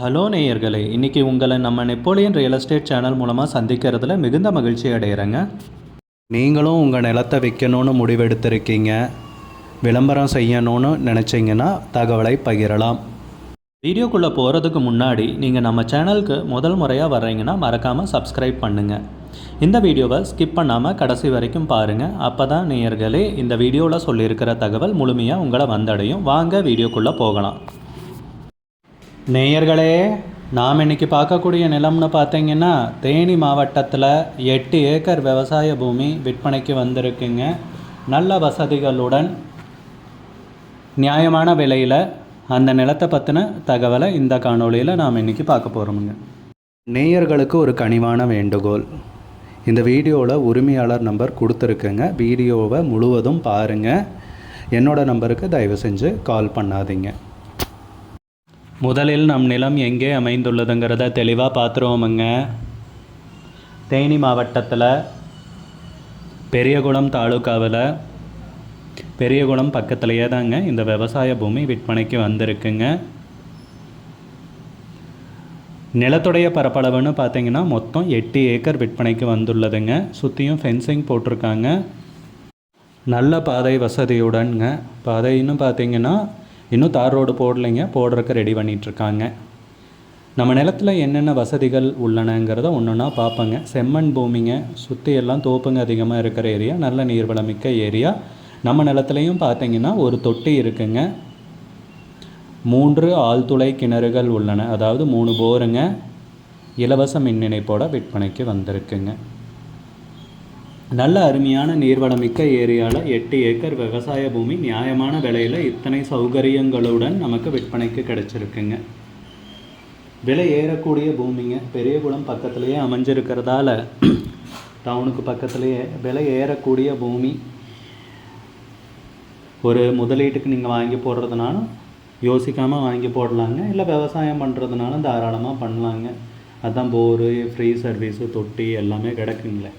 Hello நேயர்களே, இன்றைக்கி உங்களை நம்ம நெப்போலியன் ரியல் எஸ்டேட் சேனல் மூலமாக சந்திக்கிறதுல மிகுந்த மகிழ்ச்சி அடைகிறேங்க. நீங்களும் உங்கள் நிலத்தை விற்கணும்னு முடிவெடுத்திருக்கீங்க, விளம்பரம் செய்யணும்னு நினச்சிங்கன்னா தகவலை பகிரலாம். வீடியோக்குள்ளே போகிறதுக்கு முன்னாடி நீங்கள் நம்ம சேனலுக்கு முதல் முறையாக வர்றீங்கன்னா மறக்காமல் சப்ஸ்கிரைப் பண்ணுங்கள். இந்த வீடியோவை ஸ்கிப் பண்ணாமல் கடைசி வரைக்கும் பாருங்கள். அப்போ தான் நேயர்களே இந்த வீடியோவில் சொல்லியிருக்கிற தகவல் முழுமையாக உங்களை வந்தடையும். வாங்க வீடியோக்குள்ளே போகலாம். நேயர்களே, நாம் இன்றைக்கி பார்க்கக்கூடிய நிலம்னு பார்த்தீங்கன்னா தேனி மாவட்டத்தில் 8 ஏக்கர் விவசாய பூமி விற்பனைக்கு வந்திருக்குங்க. நல்ல வசதிகளுடன் நியாயமான விலையில் அந்த நிலத்தை பற்றின தகவலை இந்த காணொளியில் நாம் இன்றைக்கி பார்க்க போகிறோமுங்க. நேயர்களுக்கு ஒரு கனிவான வேண்டுகோள், இந்த வீடியோவில் உரிமையாளர் நம்பர் கொடுத்துருக்குங்க. வீடியோவை முழுவதும் பாருங்கள். என்னோடய நம்பருக்கு தயவு செஞ்சு கால் பண்ணாதீங்க. முதலில் நம் நிலம் எங்கே அமைந்துள்ளதுங்கிறத தெளிவாக பார்த்துருவோமுங்க. தேனி மாவட்டத்தில் பெரியகுளம் தாலுக்காவில் பெரியகுளம் பக்கத்துலேயே தாங்க இந்த விவசாய பூமி விற்பனைக்கு வந்திருக்குங்க. நிலத்துடைய பரப்பளவுன்னு பார்த்தீங்கன்னா மொத்தம் 8 ஏக்கர் விற்பனைக்கு வந்துள்ளதுங்க. சுற்றியும் ஃபென்சிங் போட்டிருக்காங்க. நல்ல பாதை வசதியுடன்ங்க. பாதைன்னு பார்த்தீங்கன்னா இன்னும் தார் ரோடு போடலைங்க, போடுறதுக்கு ரெடி பண்ணிகிட்ருக்காங்க. நம்ம நிலத்தில் என்னென்ன வசதிகள் உள்ளனங்கிறத ஒன்றுன்னா பார்ப்போங்க. செம்மண் பூமிங்க, சுற்றி எல்லாம் தோப்புங்க அதிகமாக இருக்கிற ஏரியா, நல்ல நீர்வளமிக்க ஏரியா. நம்ம நிலத்துலையும் பார்த்திங்கன்னா ஒரு தொட்டி இருக்குங்க. 3 ஆழ்துளை கிணறுகள் உள்ளன, அதாவது 3 போருங்க. இலவச மின் இணைப்போட விற்பனைக்கு வந்திருக்குங்க. நல்ல அருமையான நீர்வளமிக்க ஏரியாவில் 8 ஏக்கர் விவசாய பூமி நியாயமான விலையில் இத்தனை சௌகரியங்களுடன் நமக்கு விற்பனைக்கு கிடச்சிருக்குங்க. விலை ஏறக்கூடிய பூமிங்க. பெரியகுளம் பக்கத்துலேயே அமைஞ்சிருக்கிறதால டவுனுக்கு பக்கத்துலேயே விலை ஏறக்கூடிய பூமி. ஒரு முதலீட்டுக்கு நீங்கள் வாங்கி போடுறதுனாலும் யோசிக்காமல் வாங்கி போடலாங்க, இல்லை விவசாயம் பண்ணுறதுனாலும் தாராளமாக பண்ணலாங்க. அதுதான் போரு, ஃப்ரீ சர்வீஸு, தொட்டி எல்லாமே கிடக்குங்களே.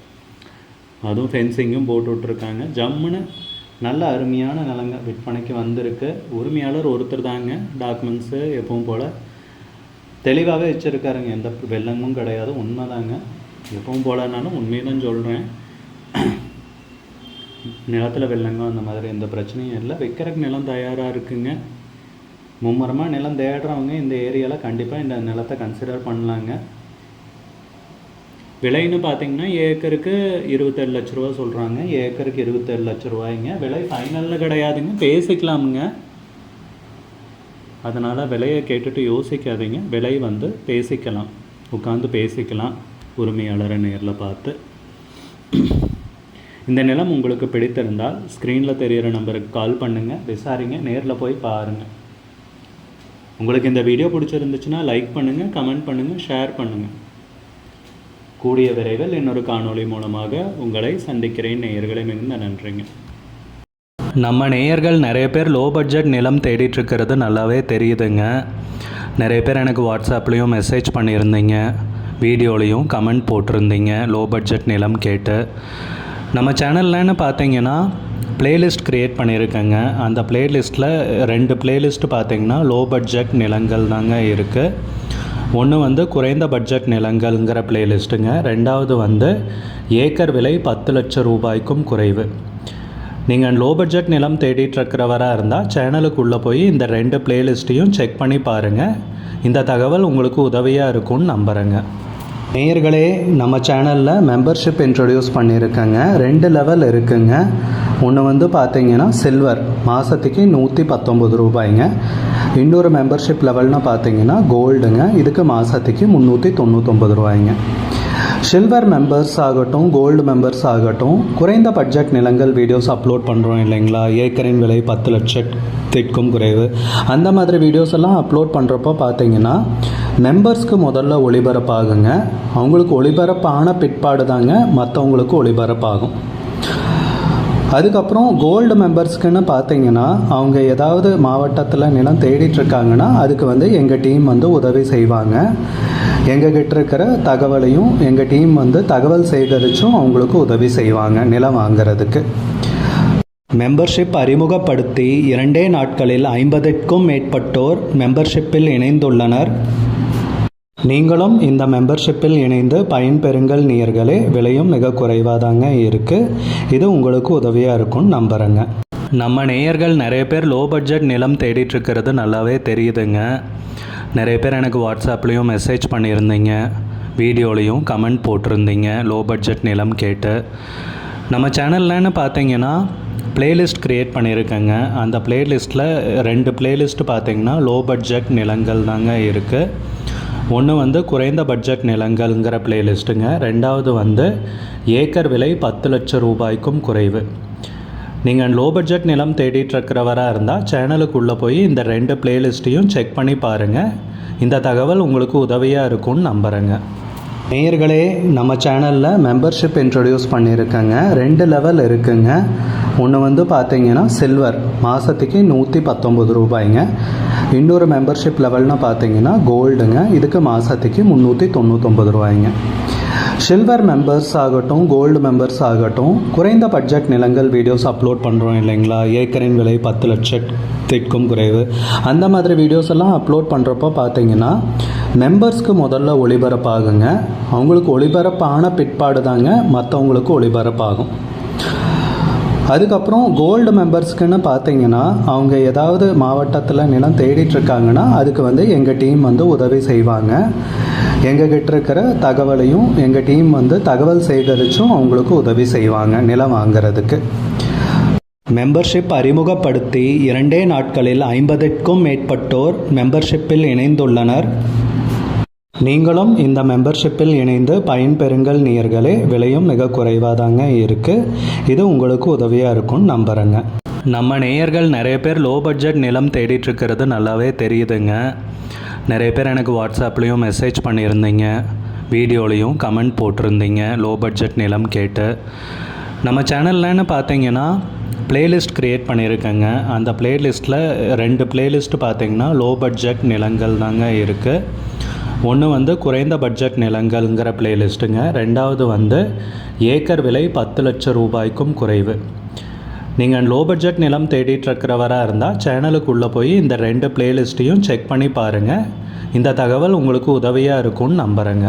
அதுவும் ஃபென்சிங்கும் போட்டு விட்ருக்காங்க. ஜம்முன்னு நல்ல அருமையான நிலங்க விற்பனைக்கு வந்திருக்கு. உரிமையாளர் ஒருத்தர் தாங்க. டாக்குமெண்ட்ஸு எப்பவும் போல் தெளிவாகவே வச்சுருக்காருங்க. எந்த வெள்ளமும் கிடையாது. உண்மை தாங்க, எப்பவும் போலனாலும் உண்மையை தான் சொல்கிறேன். நிலத்தில் வெள்ளங்கம் அந்த மாதிரி எந்த பிரச்சனையும் இல்லை. விற்கிறக்கு நிலம் தயாராக இருக்குங்க. மும்முரமாக நிலம் தேடுறவங்க இந்த ஏரியாவில் கண்டிப்பாக இந்த நிலத்தை கன்சிடர் பண்ணலாங்க. விலைன்னு பார்த்தீங்கன்னா ஏக்கருக்கு 27 லட்ச ரூபா சொல்கிறாங்க. ஏக்கருக்கு 27 லட்ச ரூபாய்ங்க. விலை ஃபைனலில் கிடையாதுங்க, பேசிக்கலாமுங்க. அதனால் விலையை கேட்டுட்டு யோசிக்காதீங்க. விலை பேசிக்கலாம், உட்காந்து பேசிக்கலாம் உரிமையாளரை நேரில் பார்த்து. இந்த நிலம் உங்களுக்கு பிடித்திருந்தால் ஸ்க்ரீனில் தெரிகிற நம்பருக்கு கால் பண்ணுங்கள், விசாரிங்க, நேரில் போய் பாருங்கள். உங்களுக்கு இந்த வீடியோ பிடிச்சிருந்துச்சுன்னா லைக் பண்ணுங்கள், கமெண்ட் பண்ணுங்கள், ஷேர் பண்ணுங்கள். கூடிய விரைவில் இன்னொரு காணொளி மூலமாக உங்களை சந்திக்கிறேன். நேயர்களை மிகுந்த நன்றிங்க. நம்ம நேயர்கள் நிறைய பேர் லோ பட்ஜெட் நிலம் தேடிட்டுருக்கிறது நல்லாவே தெரியுதுங்க. நிறைய பேர் எனக்கு வாட்ஸ்அப்லேயும் மெசேஜ் பண்ணியிருந்தீங்க, வீடியோலையும் கமெண்ட் போட்டிருந்தீங்க லோ பட்ஜெட் நிலம் கேட்டு. நம்ம சேனல்லன்னு பார்த்தீங்கன்னா ப்ளேலிஸ்ட் க்ரியேட் பண்ணியிருக்கேங்க. அந்த ப்ளேலிஸ்ட்டில் 2 ப்ளேலிஸ்ட்டு பார்த்தீங்கன்னா லோ பட்ஜெட் நிலங்கள் தாங்க இருக்குது. ஒன்று குறைந்த பட்ஜெட் நிலங்கள்ங்கிற பிளேலிஸ்ட்டுங்க. 2வது ஏக்கர் விலை 10 லட்சம் ரூபாய்க்கும் குறைவு. நீங்கள் லோ பட்ஜெட் நிலம் தேடிட்டுருக்கிறவராக இருந்தால் சேனலுக்குள்ளே போய் இந்த 2 பிளேலிஸ்ட்டையும் செக் பண்ணி பாருங்கள். இந்த தகவல் உங்களுக்கு உதவியாக இருக்கும்னு நம்புகிறேங்க. நேயர்களே, நம்ம சேனலில் மெம்பர்ஷிப் இன்ட்ரடியூஸ் பண்ணியிருக்கேங்க. 2 லெவல் இருக்குங்க. ஒன்று பார்த்தீங்கன்னா சில்வர், மாதத்துக்கு 119 ரூபாய்ங்க. இன்னொரு மெம்பர்ஷிப் லெவல்னு பார்த்தீங்கன்னா கோல்டுங்க. இதுக்கு மாதத்துக்கு 399 ரூபாய்ங்க. சில்வர் மெம்பர்ஸ் ஆகட்டும், கோல்டு மெம்பர்ஸ் ஆகட்டும், குறைந்த பட்ஜெட் நிலங்கள் வீடியோஸ் அப்லோட் பண்ணுறோம் இல்லைங்களா, ஏக்கரின் விலை 10 லட்சத்திற்கும் குறைவு, அந்த மாதிரி வீடியோஸ் எல்லாம் அப்லோட் பண்ணுறப்போ பார்த்தீங்கன்னா மெம்பர்ஸ்க்கு முதல்ல ஒளிபரப்பாகுங்க. அவங்களுக்கு ஒளிபரப்பான பிற்பாடு தாங்க மற்றவங்களுக்கு ஒளிபரப்பாகும். அதுக்கப்புறம் கோல்டு மெம்பர்ஸ்க்குன்னு பார்த்தீங்கன்னா அவங்க ஏதாவது மாவட்டத்தில் நிலம் தேடிட்டுருக்காங்கன்னா அதுக்கு எங்கள் டீம் உதவி செய்வாங்க. எங்ககிட்ட இருக்கிற தகவலையும் எங்கள் டீம் தகவல் சேகரித்தும் அவங்களுக்கு உதவி செய்வாங்க நிலம் வாங்கிறதுக்கு. மெம்பர்ஷிப் அறிமுகப்படுத்தி 2 நாட்களில் 50க்கும் மேற்பட்டோர் மெம்பர்ஷிப்பில் இணைந்துள்ளனர். நீங்களும் இந்த மெம்பர்ஷிப்பில் இணைந்து பயன்பெறுங்கள் நேயர்களே. விலையும் மிக குறைவாதாங்க இருக்குது. இது உங்களுக்கு உதவியாக இருக்கும்னு நம்புகிறேங்க. நம்ம நேயர்கள் நிறைய பேர் லோ பட்ஜெட் நிலம் தேடிட்டுருக்கிறது நல்லாவே தெரியுதுங்க. நிறைய பேர் எனக்கு வாட்ஸ்அப்லேயும் மெசேஜ் பண்ணியிருந்தீங்க, வீடியோலையும் கமெண்ட் போட்டிருந்தீங்க லோ பட்ஜெட் நிலம் கேட்டு. நம்ம சேனல்லன்னு பார்த்தீங்கன்னா பிளேலிஸ்ட் க்ரியேட் பண்ணியிருக்கேங்க. அந்த பிளேலிஸ்ட்டில் 2 பிளேலிஸ்ட்டு பார்த்தீங்கன்னா லோ பட்ஜெட் நிலங்கள் தாங்க இருக்குது. ஒன்று வந்து குறைந்த பட்ஜெட் நிலங்கள்ங்கிற பிளேலிஸ்ட்டுங்க. ரெண்டாவது வந்து ஏக்கர் விலை 10 லட்சம் ரூபாய்க்கும் குறைவு. நீங்கள் லோ பட்ஜெட் நிலம் தேடிட்டுருக்கிறவராக இருந்தால் சேனலுக்குள்ளே போய் இந்த 2 பிளேலிஸ்ட்டையும் செக் பண்ணி பாருங்கள். இந்த தகவல் உங்களுக்கு உதவியாக இருக்கும்னு நம்புகிறேங்க. நேயர்களே, நம்ம சேனலில் மெம்பர்ஷிப் இன்ட்ரடியூஸ் பண்ணியிருக்கேங்க. 2 லெவல் இருக்குங்க. ஒன்று வந்து பார்த்தீங்கன்னா சில்வர், மாதத்துக்கு 119 ரூபாய்ங்க. இன்னொரு மெம்பர்ஷிப் லெவல்னு பார்த்தீங்கன்னா கோல்டுங்க, இதுக்கு மாதத்துக்கு 399 ரூபாய்ங்க. சில்வர் மெம்பர்ஸ் ஆகட்டும், கோல்டு மெம்பர்ஸ் ஆகட்டும், குறைந்த பட்ஜெட் நிலங்கள் வீடியோஸ் அப்லோட் பண்ணுறோம் இல்லைங்களா, ஏக்கரின் விலை 10 லட்சத்திற்கும் குறைவு, அந்த மாதிரி வீடியோஸ் எல்லாம் அப்லோட் பண்ணுறப்போ பார்த்தீங்கன்னா மெம்பர்ஸ்க்கு முதல்ல ஒளிபரப்பாகுங்க. அவங்களுக்கு ஒளிபரப்பான பிற்பாடு தாங்க மற்றவங்களுக்கு ஒளிபரப்பாகும். அதுக்கப்புறம் கோல்டு மெம்பர்ஸ்க்குன்னு பார்த்தீங்கன்னா அவங்க ஏதாவது மாவட்டத்தில் நிலம் தேடிட்டுருக்காங்கன்னா அதுக்கு வந்து எங்கள் டீம் வந்து உதவி செய்வாங்க. எங்ககிட்ட இருக்கிற தகவலையும் எங்கள் டீம் வந்து தகவல் சேகரித்தும் அவங்களுக்கு உதவி செய்வாங்க நிலம் வாங்கிறதுக்கு. மெம்பர்ஷிப் அறிமுகப்படுத்தி 2 நாட்களில் 50க்கும் மேற்பட்டோர் மெம்பர்ஷிப்பில் இணைந்துள்ளனர். நீங்களும் இந்த மெம்பர்ஷிப்பில் இணைந்து பயன்பெறுங்கள் நேயர்களே. விலையும் மிக குறைவாதாங்க இருக்குது. இது உங்களுக்கு உதவியாக இருக்கும்னு நம்புகிறேங்க. நம்ம நேயர்கள் நிறைய பேர் லோ பட்ஜெட் நிலம் தேடிட்டுருக்கிறது நல்லாவே தெரியுதுங்க. நிறைய பேர் எனக்கு வாட்ஸ்அப்லேயும் மெசேஜ் பண்ணியிருந்தீங்க, வீடியோலையும் கமெண்ட் போட்டிருந்தீங்க லோ பட்ஜெட் நிலம் கேட்டு. நம்ம சேனல்லன்னு பார்த்தீங்கன்னா பிளேலிஸ்ட் க்ரியேட் பண்ணியிருக்கேங்க. அந்த பிளேலிஸ்ட்டில் 2 பிளேலிஸ்ட்டு பார்த்தீங்கன்னா லோ பட்ஜெட் நிலங்கள் தாங்க இருக்குது. ஒன்று வந்து குறைந்த பட்ஜெட் நிலங்கள்ங்கிற பிளேலிஸ்ட்டுங்க. ரெண்டாவது வந்து ஏக்கர் விலை 10 லட்சம் ரூபாய்க்கும் குறைவு. நீங்கள் லோ பட்ஜெட் நிலம் தேடிட்டுருக்கிறவராக இருந்தால் சேனலுக்குள்ளே போய் இந்த 2 பிளேலிஸ்ட்டையும் செக் பண்ணி பாருங்கள். இந்த தகவல் உங்களுக்கு உதவியாக இருக்கும்னு நம்புகிறேங்க.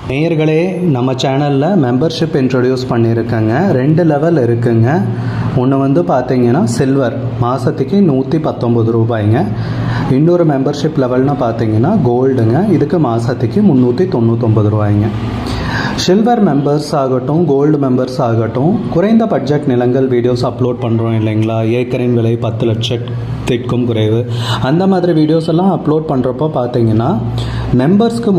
நேயர்களே, நம்ம சேனலில் மெம்பர்ஷிப் இன்ட்ரடியூஸ் பண்ணியிருக்கேங்க. 2 லெவல் இருக்குங்க. ஒன்று வந்து பார்த்தீங்கன்னா சில்வர், மாதத்துக்கு 119 ரூபாய்ங்க. இன்னொரு மெம்பர்ஷிப் லெவல்னு பார்த்தீங்கன்னா கோல்டுங்க, இதுக்கு மாதத்துக்கு 399 ரூபாய்ங்க. சில்வர் மெம்பர்ஸ் ஆகட்டும், கோல்டு மெம்பர்ஸ் ஆகட்டும், குறைந்த பட்ஜெட் நிலங்கள் வீடியோஸ் அப்லோட் பண்ணுறோம் இல்லைங்களா, ஏக்கரின் விலை 10 லட்சத்திற்கும் குறைவு, அந்த மாதிரி வீடியோஸ் எல்லாம் அப்லோட் பண்ணுறப்போ பார்த்தீங்கன்னா மெம்பர்ஸ்க்கு